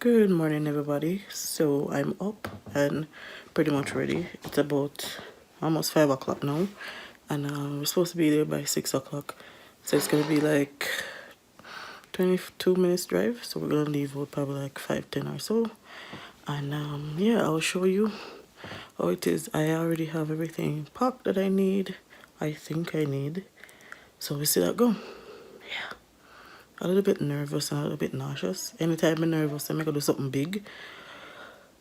Good morning, everybody. So I'm up and pretty much ready. It's about almost 5 o'clock now, and we're supposed to be there by 6 o'clock. So it's gonna be like 22 minutes drive. So we're gonna leave out probably like 5:10 or so. And yeah, I'll show you how it is. I already have everything packed that I need. I think I need. So we see that go. Yeah. A little bit nervous and a little bit nauseous. Anytime I'm nervous, I'm gonna do something big.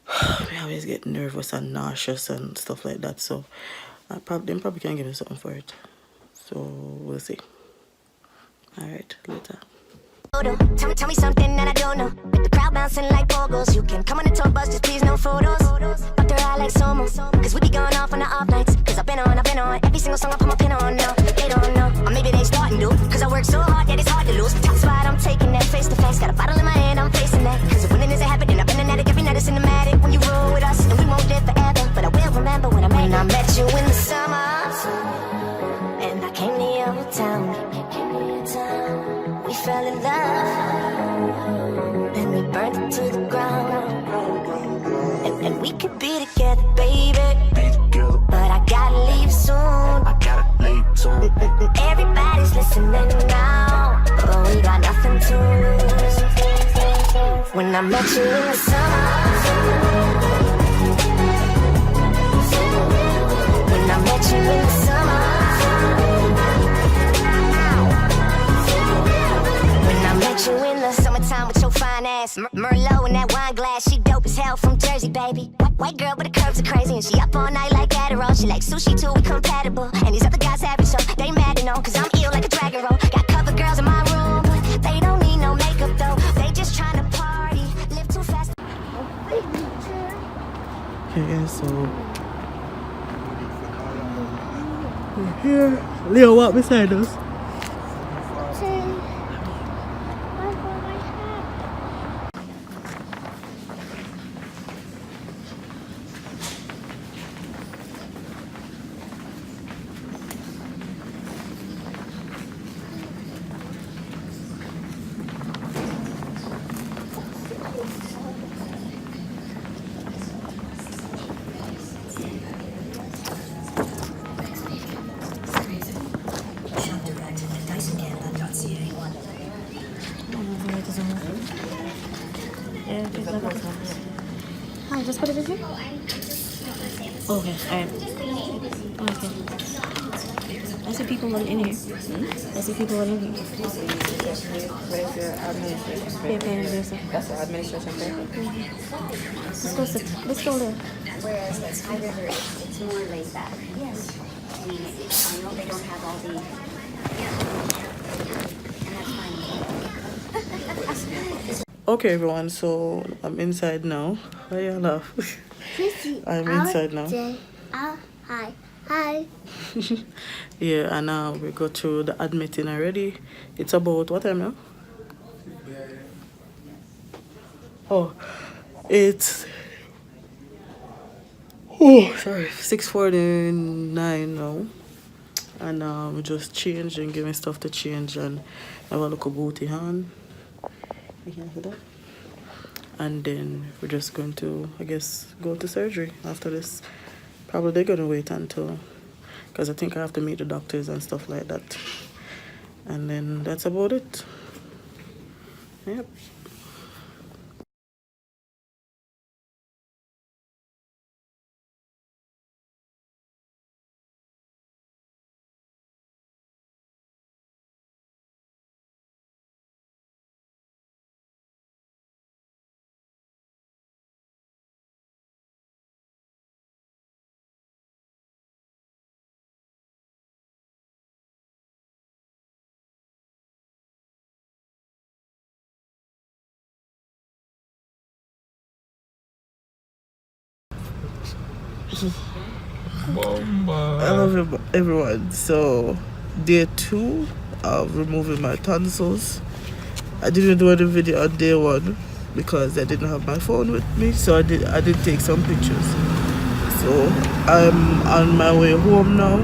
I always get nervous and nauseous and stuff like that. So they probably can give me something for it. So we'll see. Alright, later. Tell me something that I don't know. With the crowd bouncing like pogos, you can come on the tour bus, just please no photos. Up their eye like Somo, cause we be going off on the off nights. Cause I've been on every single song I put my pin on now. They don't know, or maybe they starting to. Cause I work so hard that it's hard to lose. Top spot, I'm taking that face to face. Got a bottle in my hand, I'm facing that. Cause if winning is a habit, then I've been an addict. Every night it's cinematic. When you roll with us, and we won't live forever. But I will remember when I met you in the summer. And I came to your town. We fell in love, and we burned it to the ground. And we could be together, baby. But I gotta leave soon. Everybody's listening now, but we got nothing to lose. When I met you in the summer, when I met you in the summer. Met you in the summertime with your fine ass. Merlot in that wine glass. She dope as hell from Jersey, baby. White girl, but the curves are crazy. And she up all night like Adderall. She like sushi too, we compatible. And these other guys have it, so they mad to know. Cause I'm ill like a dragon roll. Got cover girls in my room. They don't need no makeup though. They just trying to party. Live too fast. Okay, so we're here. Leo, walk beside us. Hi, just put it in here? Okay, alright. Okay. I see people running in here. I see people running in here. What is your administration pay? That's the administration pay? Let's go sit. Let's go there. Whereas like High River, it's more laid back. Yes. I mean, I know they don't have all the, and that's fine. Okay, everyone, so I'm inside now. Why you laugh? I'm inside now. Hi. Yeah, and now we go through the admitting already. It's about what time now? Oh, it's 6:49 now. And we just changed and give me stuff to change and have a look at booty hand. You can hear that. And then we're just going to, I guess, go to surgery after this. Probably they're going to wait until, because I think I have to meet the doctors and stuff like that. And then that's about it. Yep. Hello everyone, so day 2 of removing my tonsils. I didn't do any video on day 1 because I didn't have my phone with me, so I did take some pictures. So I'm on my way home now.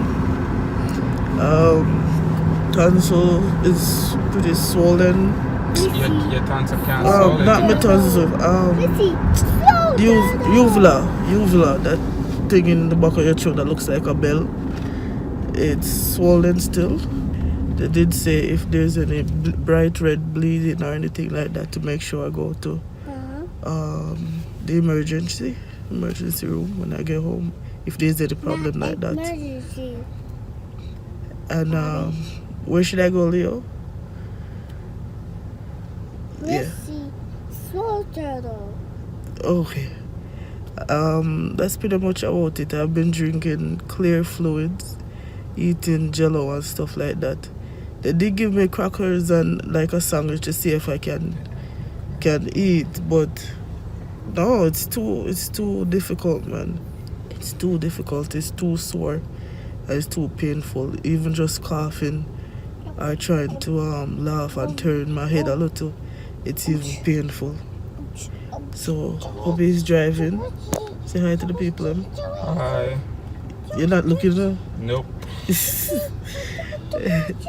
Tonsil is pretty swollen your tonsil can't swallow Not my it. tonsil. Uvula, that thing in the back of your throat that looks like a bell. It's swollen still. They did say if there's any bright red bleeding or anything like that, to make sure I go to the emergency room when I get home, if there's any problem like that. And where should I go, Leo? Yeah. Okay. That's pretty much about it. I've been drinking clear fluids, eating jello and stuff like that. They did give me crackers and like a sandwich to see if I can eat, but no, it's too difficult, man. It's too difficult. It's too sore. And it's too painful. Even just coughing or trying to laugh and turn my head a little, it's even painful. So hubby's driving. Say hi to the people. Hi. You're not looking at her? Nope.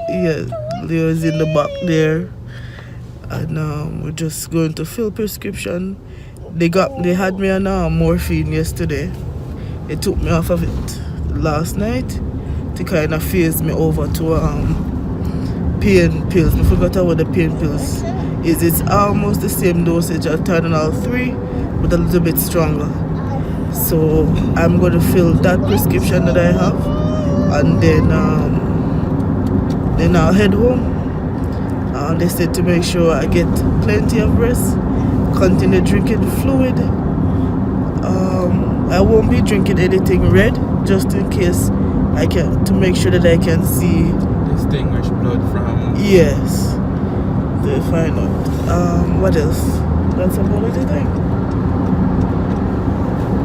Yeah, Leo's in the back there, and we're just going to fill prescription. They had me on morphine yesterday. They took me off of it last night to kind of phase me over to pain pills. I forgot what the pain pills is. It's almost the same dosage as Tylenol 3, but a little bit stronger. So I'm going to fill that prescription that I have, and then I'll head home. They said to make sure I get plenty of rest, continue drinking fluid. I won't be drinking anything red, just in case to make sure that I can see. Distinguish blood from. Yes. To find out. What else? That's about it, I think.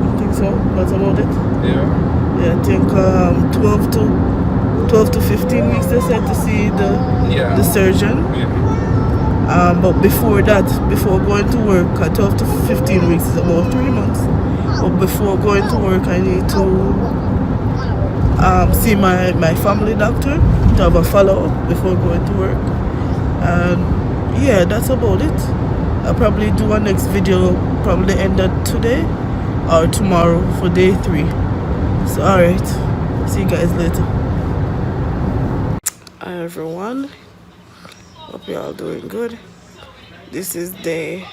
I think so. That's about it. Yeah. Yeah, I think 12 to 15 weeks they said to see the surgeon. Yeah. But before that, before going to work, 12 to 15 weeks is about 3 months. But before going to work, I need to see my family doctor to have a follow-up before going to work. And yeah, that's about it. I'll probably do a next video probably end of today or tomorrow for day 3. So alright, see you guys later. Hi everyone, hope you're all doing good. This is day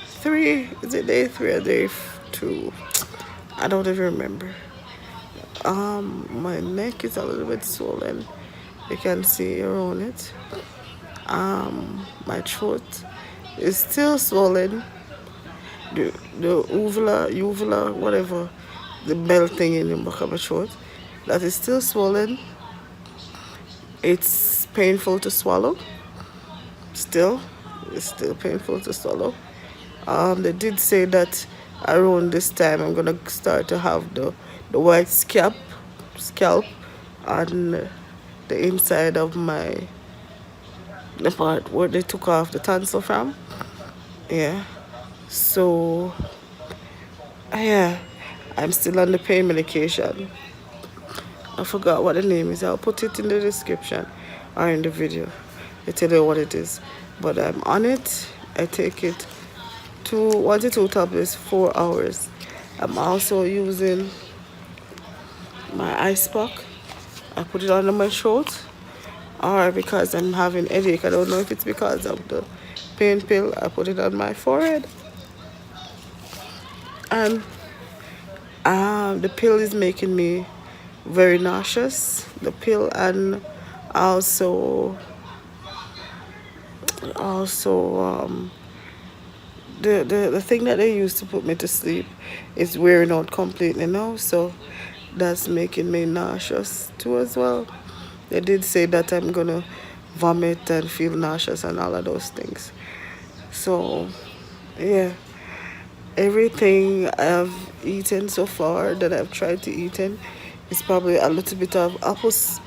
3. Is it day 3 or day 2? I don't even remember. My neck is a little bit swollen. You can see around it. My throat is still swollen. The uvula, whatever, the bell thing in the back of my throat, that is still swollen. It's painful to swallow. It's still painful to swallow. They did say that around this time I'm gonna start to have the white scalp on the inside of the part where they took off the tonsil from. Yeah. So yeah, I'm still on the pain medication. I forgot what the name is. I'll put it in the description or in the video. I tell you what it is. But I'm on it. I take it 1 to 2 tablets, 4 hours. I'm also using my ice pack. I put it under my throat, or because I'm having headache. I don't know if it's because of the pain pill. I put it on my forehead. And the pill is making me very nauseous. The pill, and also the thing that they used to put me to sleep is wearing out completely now, so that's making me nauseous too as well. They did say that I'm gonna vomit and feel nauseous and all of those things. So yeah, everything I've eaten so far that I've tried to eat is probably a little bit of apples.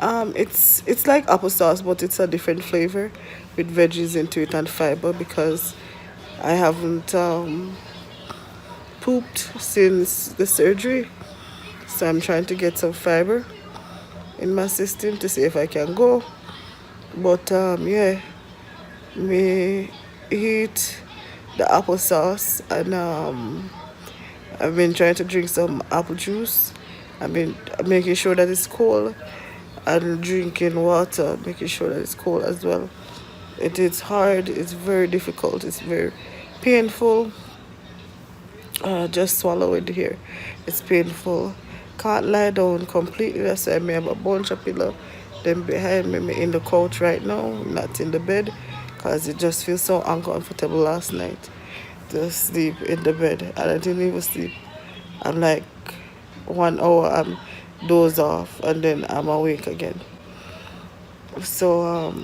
It's like applesauce, but it's a different flavor with veggies into it and fiber, because I haven't pooped since the surgery, so I'm trying to get some fiber in my system to see if I can go. But yeah, me eat the applesauce, and I've been trying to drink some apple juice. I've been making sure that it's cold and drinking water, making sure that it's cold as well. It is hard, it's very difficult, it's very painful. Just swallow it here. It's painful. Can't lie down completely. That's why I have a bunch of pillow. Then behind me, in the couch right now, not in the bed, because it just feels so uncomfortable last night. Just sleep in the bed, and I didn't even sleep. I'm like 1 hour, I'm doze off, and then I'm awake again. So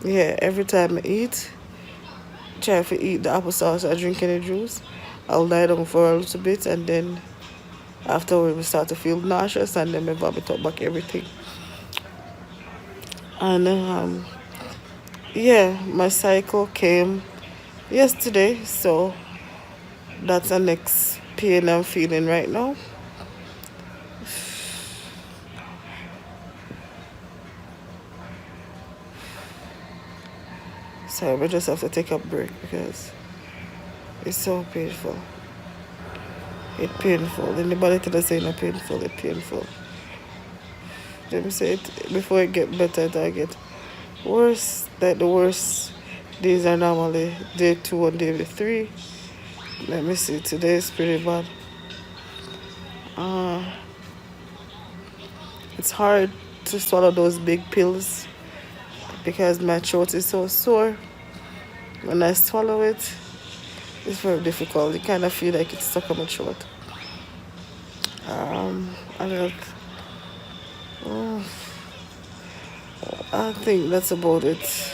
yeah, every time I eat, try to eat the applesauce or drink any juice, I'll lie down for a little bit, and then afterward we start to feel nauseous, and then I vomit up back everything. And yeah, my cycle came yesterday, so that's the next pain I'm feeling right now. Sorry, we just have to take a break because it's so painful. It's painful. Anybody can say it's painful, it's painful. Let me say it before it get better, it get worse. Like the worst days are normally day 2 and day 3. Let me see, today is pretty bad. It's hard to swallow those big pills because my throat is so sore. When I swallow it, it's very difficult. You kind of feel like it's stuck on my throat. I think that's about it.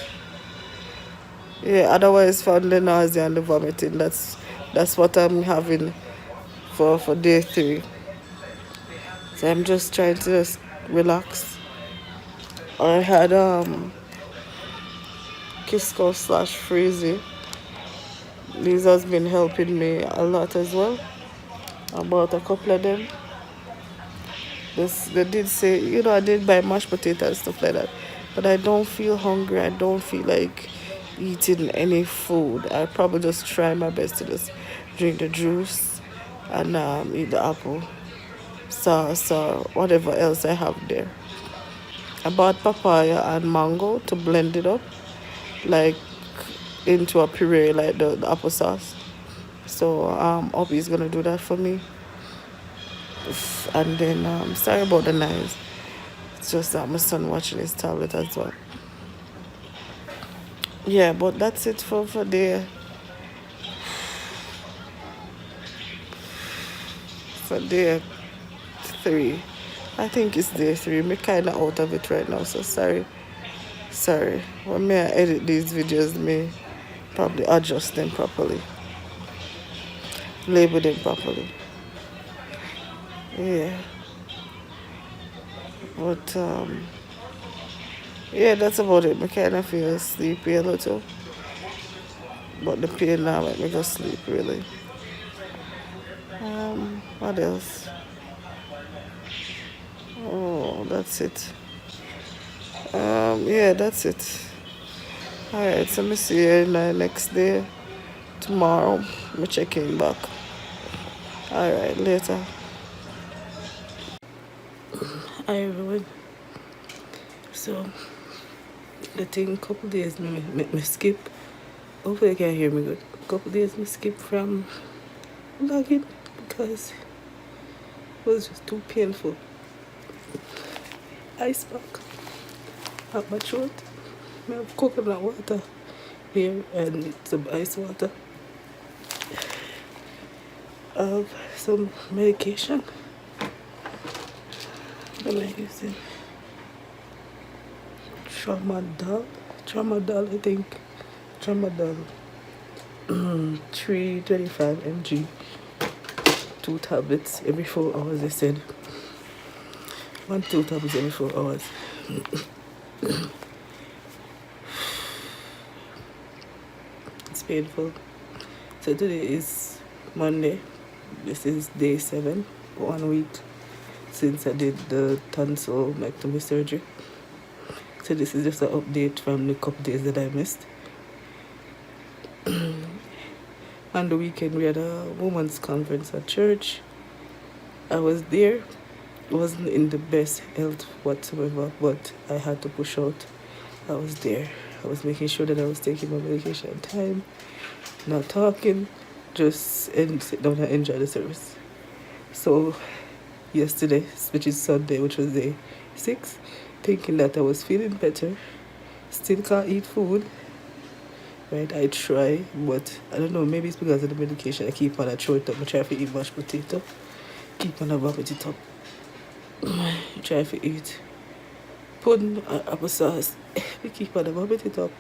Yeah, otherwise from the nausea and the vomiting, that's what I'm having for day 3. So I'm just trying to just relax. I had Kisco/Freezy. These has been helping me a lot as well. I bought a couple of them. They did say, I did buy mashed potato and stuff like that, but I don't feel hungry. I don't feel like eating any food. I probably just try my best to just drink the juice and eat the apple sauce or whatever else I have there. I bought papaya and mango to blend it up like into a puree like the applesauce. So Obi's gonna do that for me. And then sorry about the noise. It's just that my son watching his tablet as well. Yeah, but that's it for day 3. I think it's day 3. I'm kind of out of it right now, so sorry. When I edit these videos, me probably adjust them properly, label them properly. Yeah. But yeah, that's about it. I kind of feel sleepy a little, but the pain now make me go sleep really. What else? Oh, that's it. Yeah, that's it. Alright, so me see you in the next day. Tomorrow, I'm checking back. Alright, later. Hi everyone. So the thing couple days me skip. Hopefully you can hear me good. Couple days me skip from vlogging because it was just too painful. Ice pack at my throat. I have coconut water here and some ice water. I have some medication. What am I using? Tramadol, I think. Tramadol. 325 mg. 2 tablets every 4 hours, they said. 2 tablets every 4 hours. It's painful. So today is Monday. This is day 7, 1 week since I did the tonsillectomy surgery. So this is just an update from the couple days that I missed. On the weekend, we had a women's conference at church. I was there. Wasn't in the best health whatsoever, but I had to push out. I was there. I was making sure that I was taking my medication on time, not talking, just sit down and enjoy the service. So yesterday, which is Sunday, which was day 6, thinking that I was feeling better, still can't eat food. Right, I try, but I don't know, maybe it's because of the medication. I keep on throwing it up. I try to eat mashed potato, keep on vomit it up. Try to eat pudding or applesauce. We keep on vomit it up.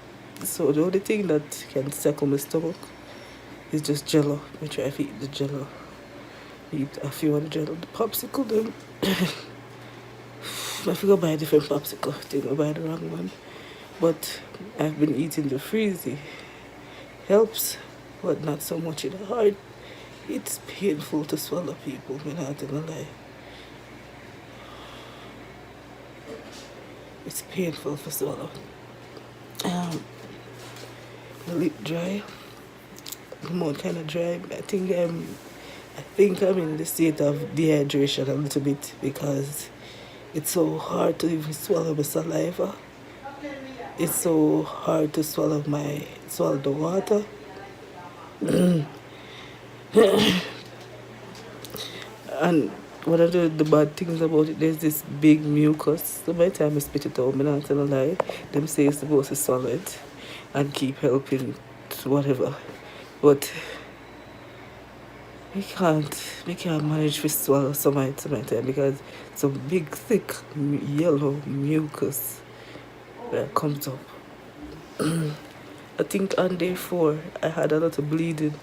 So the only thing that can settle my stomach is just jello. I try to eat the jello. Eat a few of the jello. The popsicle them. I forgot buy a different popsicle. I think I buy the wrong one. But I've been eating the freezy. Helps, but not so much in the heart. It's painful to swallow, people. I'm not gonna lie. It's painful to swallow. The lip dry. The mouth kind of dry. I think I'm in the state of dehydration a little bit because it's so hard to even swallow the saliva. It's so hard to swallow the water. And one of the bad things about it, there's this big mucus. So by the time I spit it out, I'm not gonna lie, them say it's supposed to swallow it and keep helping to whatever. But we can't manage to swallow some of time because some big thick yellow mucus that comes up. I think on day 4 I had a lot of bleeding.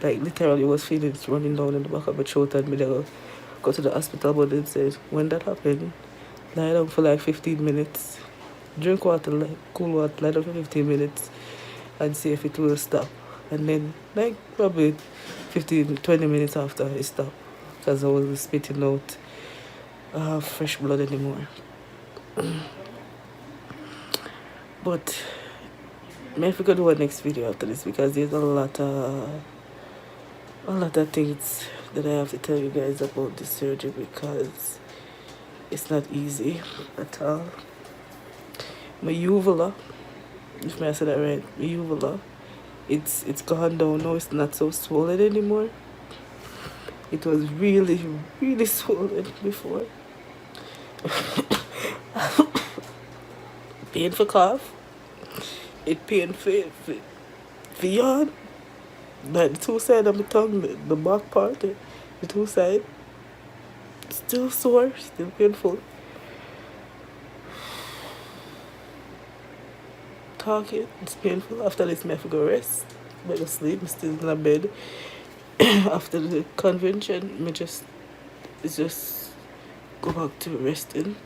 Like literally was feeling it running down in the back of my throat, and me go to the hospital, but they said when that happened, lie down for like 15 minutes. Drink water, like cool water, lie down for 15 minutes and see if it will stop. And then like probably 15-20 minutes after it stopped, because I wasn't spitting out fresh blood anymore. But I forgot to do a next video after this because there's a lot of things that I have to tell you guys about this surgery because it's not easy at all. My uvula, if I said that right, my uvula, it's gone down now. It's not so swollen anymore. It was really, really swollen before. Pain for cough. It pain for yawn. Like the two sides of my tongue, the back part, the two sides, still sore, still painful. Talking, it's painful. After this, I have to go rest. I go sleep. I'm still in the bed. After the convention, it's just go back to resting.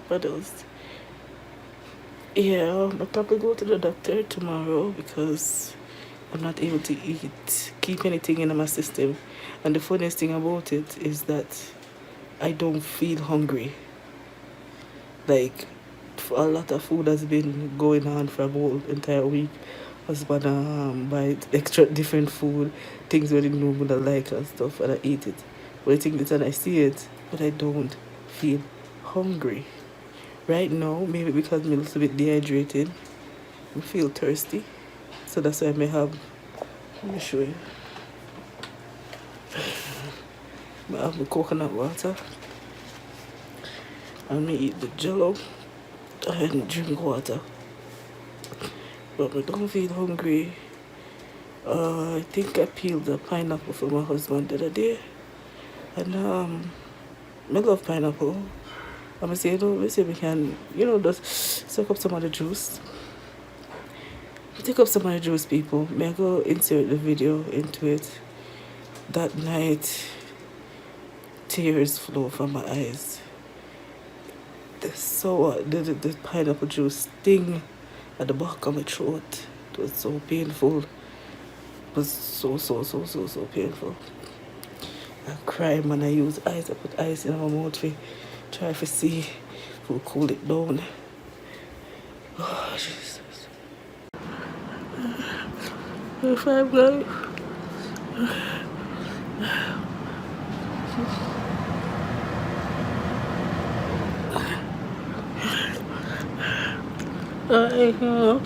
What else? Yeah, I'll probably go to the doctor tomorrow because I'm not able to keep anything in my system. And the funniest thing about it is that I don't feel hungry. Like, a lot of food has been going on for a whole entire week. I was gonna buy extra different food, things we didn't know would like and stuff, and I eat it. But I think it's and I see it, but I don't feel hungry. Right now, maybe because I'm a little bit dehydrated, I feel thirsty. So that's why I may have, let me show you. I have the coconut water. And I eat the jello and drink water. But I don't feel hungry. I think I peeled the pineapple for my husband the other day. And I love pineapple. I'm gonna say, let's see if we can, just soak up some of the juice. Take up some of the juice, people. May I go insert the video into it. That night, tears flow from my eyes. The pineapple juice sting at the back of my throat. It was so painful. It was so painful. I cried when I use ice. I put ice in my mouth to try to see if it will cool it down. Oh, Jesus. If I'm like, I know.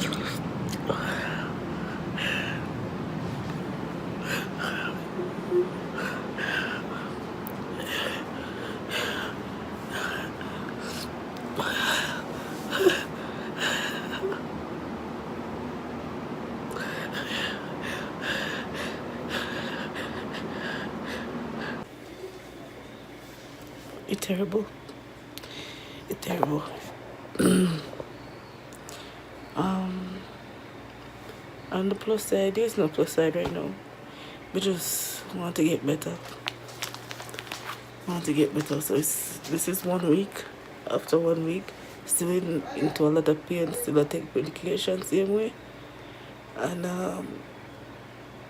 It's terrible. It's terrible. On the plus side, there's no plus side right now. We just want to get better. So this is 1 week. After 1 week, still into a lot of pain. Still I take medication same way. And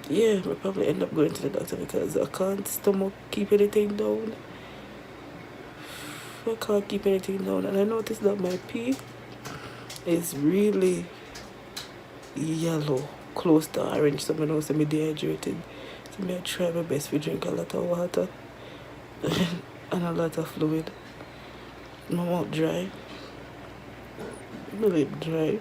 yeah, we'll probably end up going to the doctor because I can't stomach keep anything down. I can't keep anything down, and I noticed that my pee is really yellow, close to orange, so I know I'm dehydrated. So I try my best to drink a lot of water and a lot of fluid. My mouth dry, my lip dry.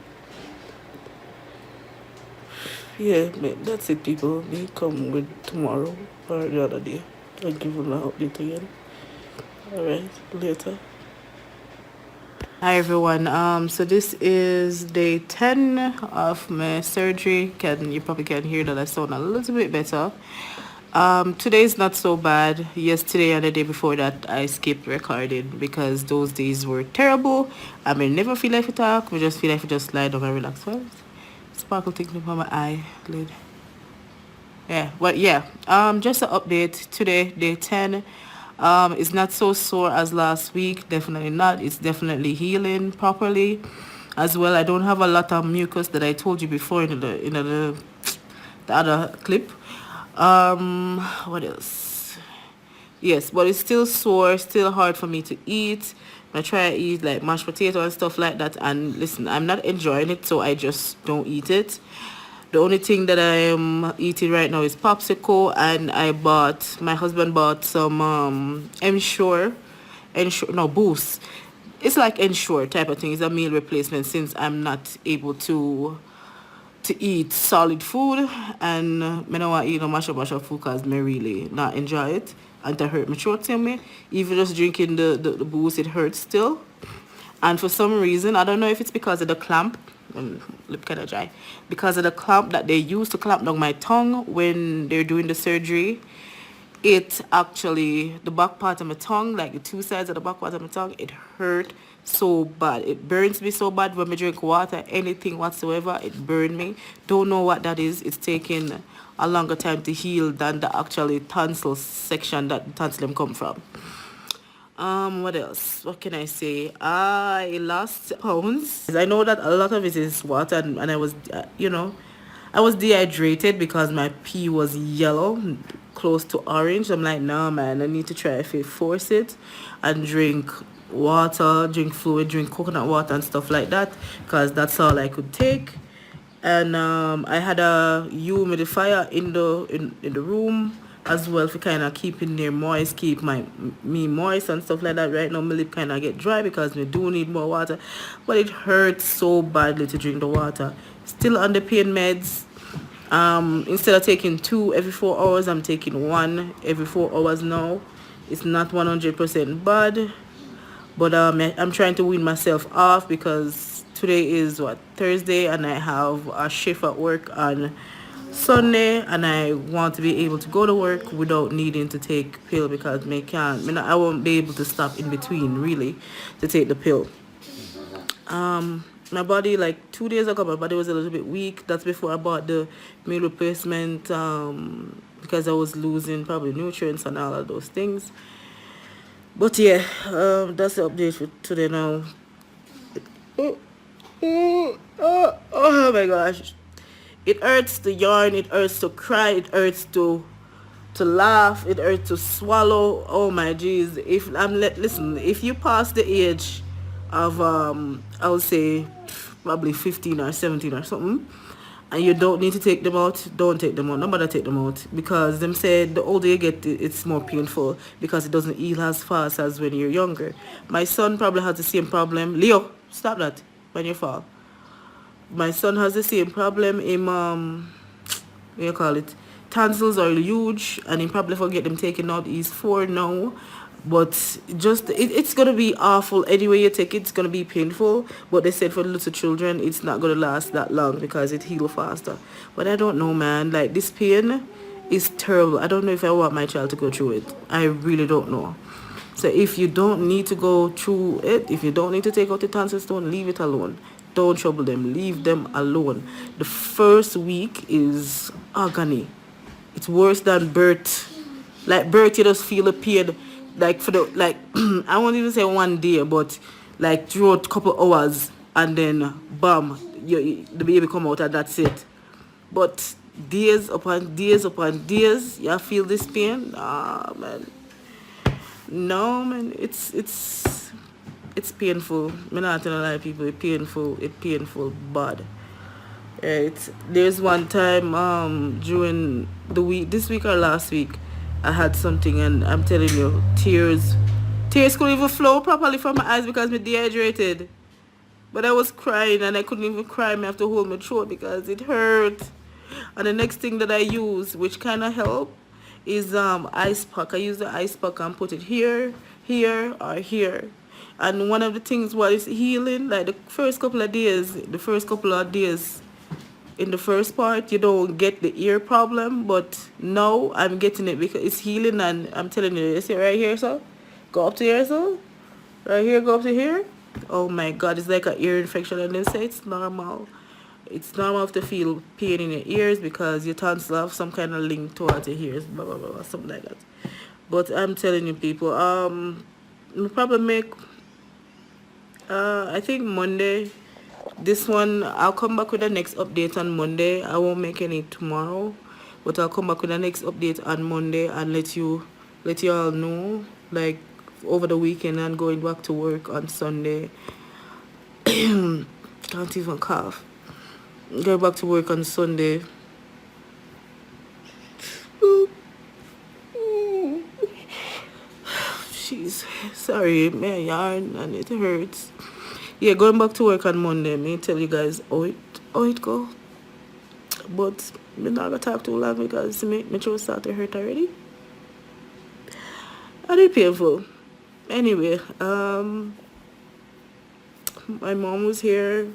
Yeah, that's it, people. Me come with tomorrow or the other day. I'll give you an update again. Alright, later. Hi everyone. So this is day 10 of my surgery. You probably can hear that I sound a little bit better. Today is not so bad. Yesterday and the day before that I skipped recording because those days were terrible. I may never feel like to talk. We just feel like we just lie down and relax. Well, sparkle thing on my eyelid. Yeah, well, yeah. Just an update. Today, day 10. It's not so sore as last week. Definitely not. It's definitely healing properly. As well, I don't have a lot of mucus that I told you before in the other clip. What else? Yes, but it's still sore. Still hard for me to eat. I try to eat like mashed potato and stuff like that. And listen, I'm not enjoying it, so I just don't eat it. The only thing that I am eating right now is popsicle, and my husband bought some Boost. It's like Ensure type of thing. It's a meal replacement since I'm not able to eat solid food, and I don't want to eat no mash up food because I really not enjoy it, and to hurt my throat to me. Even just drinking the Boost, it hurts still. And for some reason, I don't know if it's because of the clamp, lip kind of dry, because of the clamp that they use to clamp down my tongue when they're doing the surgery. It actually, the back part of my tongue, like the two sides of the back part of my tongue, it hurt so bad. It burns me so bad when I drink water, anything whatsoever, it burned me. Don't know what that is. It's taking a longer time to heal than the actually tonsil section that the tonsilum come from. What else? What can I say? I lost pounds. I know that a lot of it is water, and I was, I was dehydrated because my pee was yellow, close to orange. I'm like, nah, man, I need to try if I force it and drink water, drink fluid, drink coconut water and stuff like that, because that's all I could take. And I had a humidifier in the room as well for kind of keeping there moist, keep me moist and stuff like that. Right now my lip kind of get dry because we do need more water, but it hurts so badly to drink the water. Still on the pain meds. Instead of taking 2 every 4 hours, I'm taking 1 every 4 hours now. It's not 100% bad, but I'm trying to wean myself off because today is Thursday, and I have a shift at work on Sunday, and I want to be able to go to work without needing to take pill because I won't be able to stop in between really to take the pill. My body, like 2 days ago, my body was a little bit weak. That's before I bought the meal replacement, because I was losing probably nutrients and all of those things. But yeah, that's the update for today now. Oh my gosh. It hurts to yawn, it hurts to cry, it hurts to laugh, it hurts to swallow. Oh my jeez. Listen, if you pass the age of I would say probably 15 or 17 or something, and you don't need to take them out, don't take them out. Nobody take them out, because them said the older you get, it's more painful because it doesn't heal as fast as when you're younger. My son probably has the same problem. Leo, stop that when you fall. My son has the same problem. Him what you call it, tonsils are huge, and he probably forget them taken out. He's 4 now, but just it's gonna be awful anyway you take it. It's gonna be painful, but they said for the little children it's not gonna last that long because it heals faster. But I don't know, man, like this pain is terrible. I don't know if I want my child to go through it. I really don't know. So if you don't need to go through it, if you don't need to take out the tonsil stone, leave it alone. Don't trouble them. Leave them alone. The first week is agony. It's worse than birth. Like birth, you just feel the pain. Like for the I won't even say 1 day, but like throughout a couple hours, and then bam, the baby come out and that's it. But days upon days upon days, you feel this pain. Ah, man. No, man, it's painful. I'm not gonna lie, people. It's painful bad. There's one time during the week, this week or last week, I had something, and I'm telling you, tears couldn't even flow properly from my eyes because I'm dehydrated. But I was crying, and I couldn't even cry. I have to hold my throat because it hurt. And the next thing that I use, which kind of helped, is ice pack. I use the ice pack and put it here, or here. And one of the things while it's healing, like the first couple of days, in the first part, you don't get the ear problem, but now I'm getting it because it's healing. And I'm telling you, you see right here, so go up to here, so right here, go up to here. Oh my God, it's like an ear infection, and they say it's normal. It's normal to feel pain in your ears because your tonsils have some kind of link towards your ears, blah blah blah, something like that. But I'm telling you, people, we'll probably make I think Monday. This one, I'll come back with the next update on Monday. I won't make any tomorrow, but I'll come back with the next update on Monday and let you all know, like over the weekend and going back to work on Sunday. Can't even cough. Go back to work on Sunday. Jeez, sorry, my yarn and it hurts. Yeah, going back to work on Monday. Me tell you guys how it go. But I'm not gonna talk too long because my throat start to hurt already. And it's painful. Anyway, my mom was here.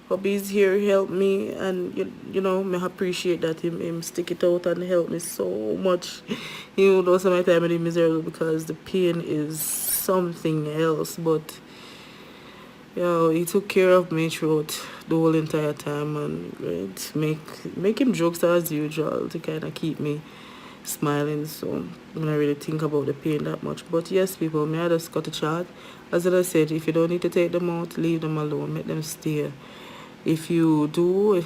Hubby's here, help me, and you know, I appreciate that him stick it out and help me so much. You know, some of the time I'm miserable because the pain is something else, but he took care of me throughout the whole entire time, and make him jokes as usual to kind of keep me smiling. So I don't really think about the pain that much. But yes, people, I just got a chat. As I said, if you don't need to take them out, leave them alone, make them stay. If you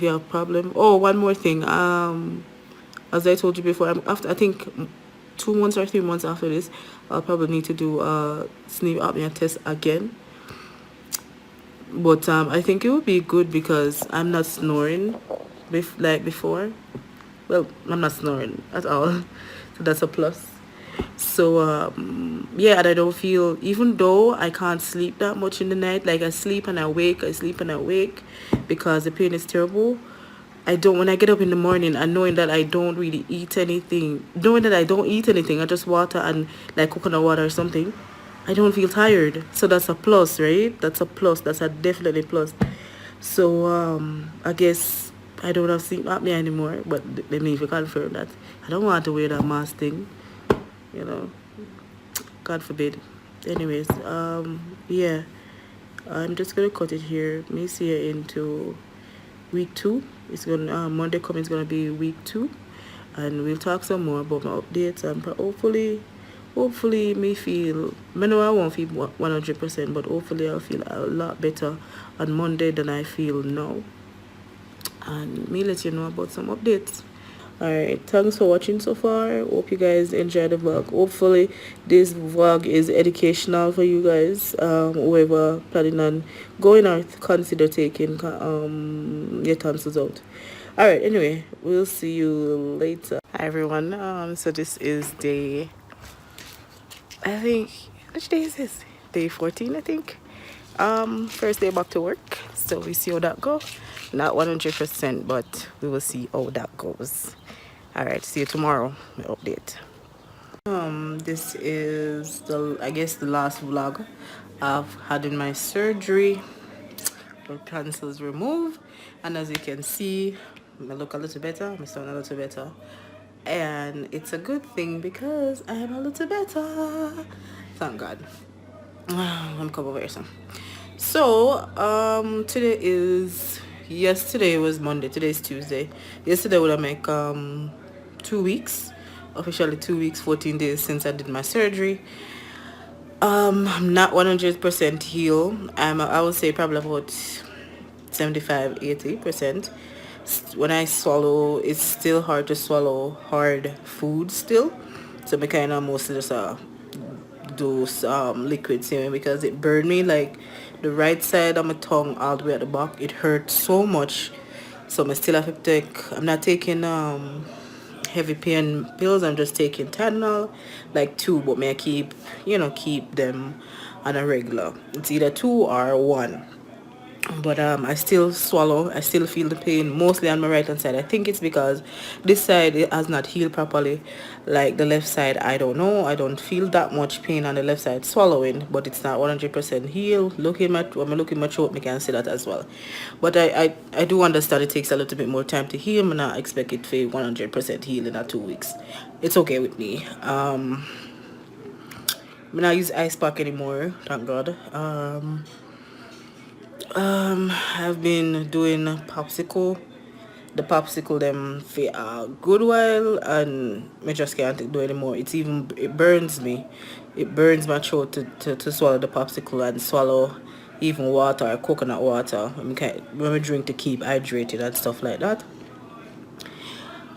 have problem. Oh, one more thing. As I told you before, I think 2 months or 3 months after this, I'll probably need to do a sleep apnea test again. But I think it would be good because I'm not snoring like before. Well, I'm not snoring at all, so that's a plus. So yeah, and I don't feel, even though I can't sleep that much in the night, like I sleep and I wake because the pain is terrible. When I get up in the morning and knowing that I don't really eat anything, I just water and like coconut water or something, I don't feel tired. So that's a plus, right? That's a plus. That's a definitely plus. So I guess I don't have sleep apnea anymore, but let me even confirm that. I don't want to wear that mask thing, you know, God forbid. Anyways, yeah, I'm just gonna cut it here. Me see you into week 2. It's gonna Monday coming is gonna be week 2, and we'll talk some more about my updates, and hopefully me feel, I know I won't feel 100%, but hopefully I'll feel a lot better on Monday than I feel now, and me let you know about some updates. Alright, thanks for watching so far. Hope you guys enjoy the vlog. Hopefully this vlog is educational for you guys, whoever planning on going or consider taking your tonsils out. Alright, anyway, we'll see you later. Hi everyone. So this is day, I think, which day is this? Day 14, I think. First day back to work, so we see how that goes. Not 100%, but we will see how that goes. All right, see you tomorrow. Update. This is the, I guess, the last vlog I've had in my surgery. The tonsils removed, and as you can see, I look a little better. I sound a little better, and it's a good thing because I am a little better. Thank God. Let me come over here, son. So today is, yesterday was Monday, today is Tuesday. Yesterday would I make 2 weeks, officially 2 weeks, 14 days since I did my surgery. I'm not 100% healed. I would say probably about 75-80%. When I swallow, it's still hard to swallow hard food still, so I kind of mostly just those liquids here because it burned me, like the right side of my tongue all the way at the back. It hurt so much, so I still have to take, I'm not taking heavy pain pills. I'm just taking Tylenol, like 2, but may I keep, keep them on a regular. It's either 2 or 1. But I still swallow. I still feel the pain mostly on my right hand side. I think it's because this side it has not healed properly, like the left side. I don't know. I don't feel that much pain on the left side swallowing, but it's not 100% healed. When I look in my throat, I can see that as well. But I do understand it takes a little bit more time to heal, and I expect it to 100% heal in 2 weeks. It's okay with me. I'm not use ice pack anymore, thank God. I've been doing the popsicle them for a good while, and I just can't do anymore. It burns me. It burns my throat to swallow the popsicle and swallow even water or coconut water when we drink to keep hydrated and stuff like that.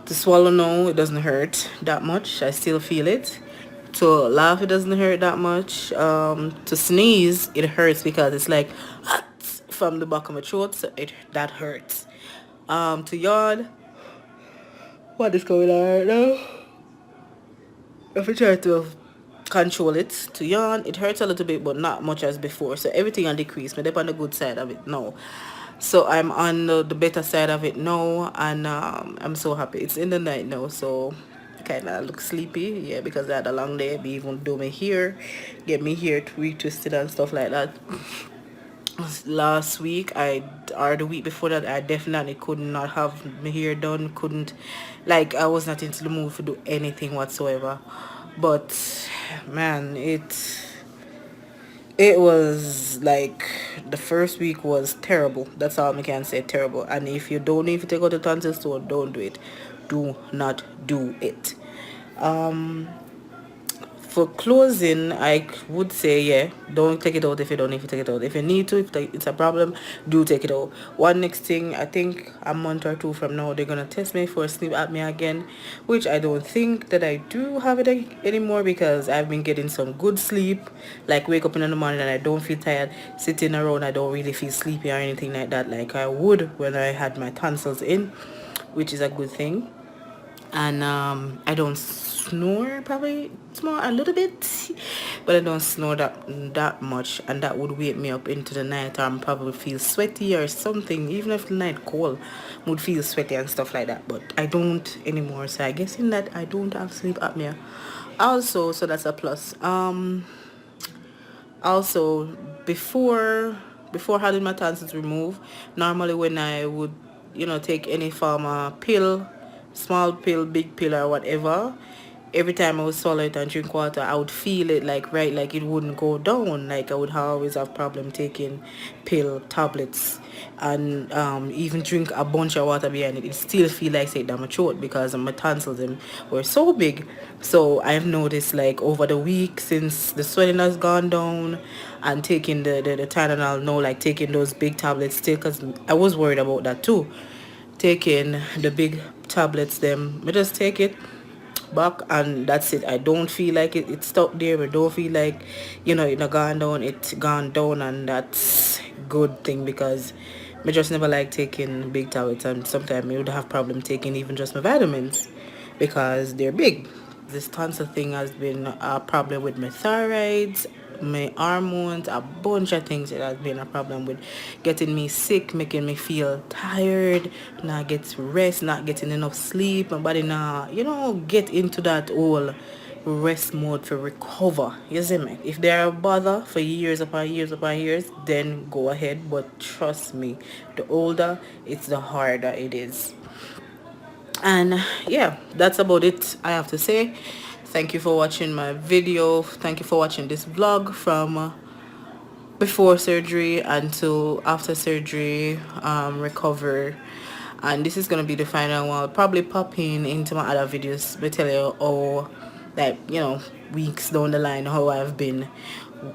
To swallow now, it doesn't hurt that much. I still feel it. To laugh, it doesn't hurt that much. To sneeze, it hurts because it's like from the back of my throat, so that hurts. To yawn, what is going on right now? If I try to control it, to yawn, it hurts a little bit, but not much as before. So everything on decrease. But I'm on the good side of it now. So I'm on the better side of it now, and I'm so happy. It's in the night now, so kind of look sleepy, yeah, because I had a long day. Be even do me hair, get me hair retwisted and stuff like that. Last week or the week before that, I definitely could not have my hair done. Couldn't, like, I was not into the mood to do anything whatsoever. But man, it was like the first week was terrible. That's all I can say, terrible. And if you don't need to take out the tonsil stone, don't do it. Do not do it. For closing, I would say, yeah, don't take it out if you don't need to take it out. If you need to, if it's a problem, do take it out. One next thing, I think a month or 2 from now, they're going to test me for sleep apnea again, which I don't think that I do have it anymore because I've been getting some good sleep. Like, wake up in the morning and I don't feel tired. Sitting around, I don't really feel sleepy or anything like that like I would when I had my tonsils in, which is a good thing. And I don't snore, probably snore a little bit, but I don't snore that much, and that would wake me up into the night, or I'm probably feel sweaty or something. Even if the night cold, would feel sweaty and stuff like that, but I don't anymore. So I guess in that I don't have sleep apnea also, so that's a plus. Also, before having my tonsils removed, normally when I would take any form of pill, small pill, big pill or whatever, every time I would swallow it and drink water, I would feel it like it wouldn't go down. Like I would always have problem taking pill tablets and even drink a bunch of water behind it. It still feel like say down my throat because my tonsils them were so big. So I've noticed like over the week since the swelling has gone down and taking the Tylenol now, like taking those big tablets still, because I was worried about that too. taking the big tablets them. I just take it back and that's it. I don't feel like it's stuck there. I don't feel like, you know, it gone down, it's gone down, and that's good thing because I just never like taking big tablets, and sometimes I would have problem taking even just my vitamins because they're big. This tonsil thing has been a problem with my thyroids, my hormones, a bunch of things. It has been a problem with getting me sick, making me feel tired, not get rest, not getting enough sleep. My body not, you know, get into that whole rest mode to recover. You see me? If they're a bother for years upon years upon years, then go ahead. But trust me, the older it's the harder it is. And yeah, that's about it I have to say. Thank you for watching my video. Thank you for watching this vlog from before surgery until after surgery, recover. And this is gonna be the final one. I'll probably pop into my other videos to tell you how, like, you know, weeks down the line how I've been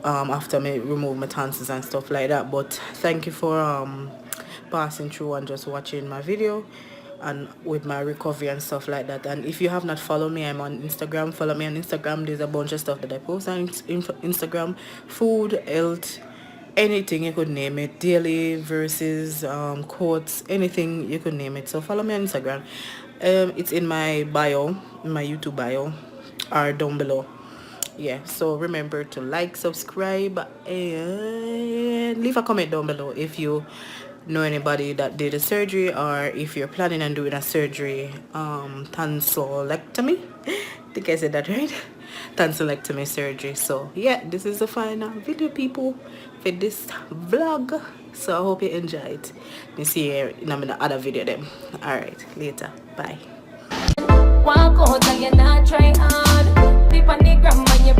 after me remove my tonsils and stuff like that. But thank you for passing through and just watching my video and with my recovery and stuff like that. And if you have not followed me, I'm on Instagram. Follow me on Instagram. There's a bunch of stuff that I post on Instagram: food, health, anything you could name it, daily versus quotes, anything you could name it. So follow me on Instagram. It's in my bio, in my YouTube bio, or down below. Yeah, so remember to like, subscribe, and leave a comment down below if you know anybody that did a surgery, or if you're planning on doing a surgery. Tonsillectomy, I think I said that right. Tonsillectomy surgery. So yeah, this is the final video, people, for this vlog. So I hope you enjoy it. Me see you in the other video then. Alright, later, bye. Walk out and you're not try hard. Deep on the ground when you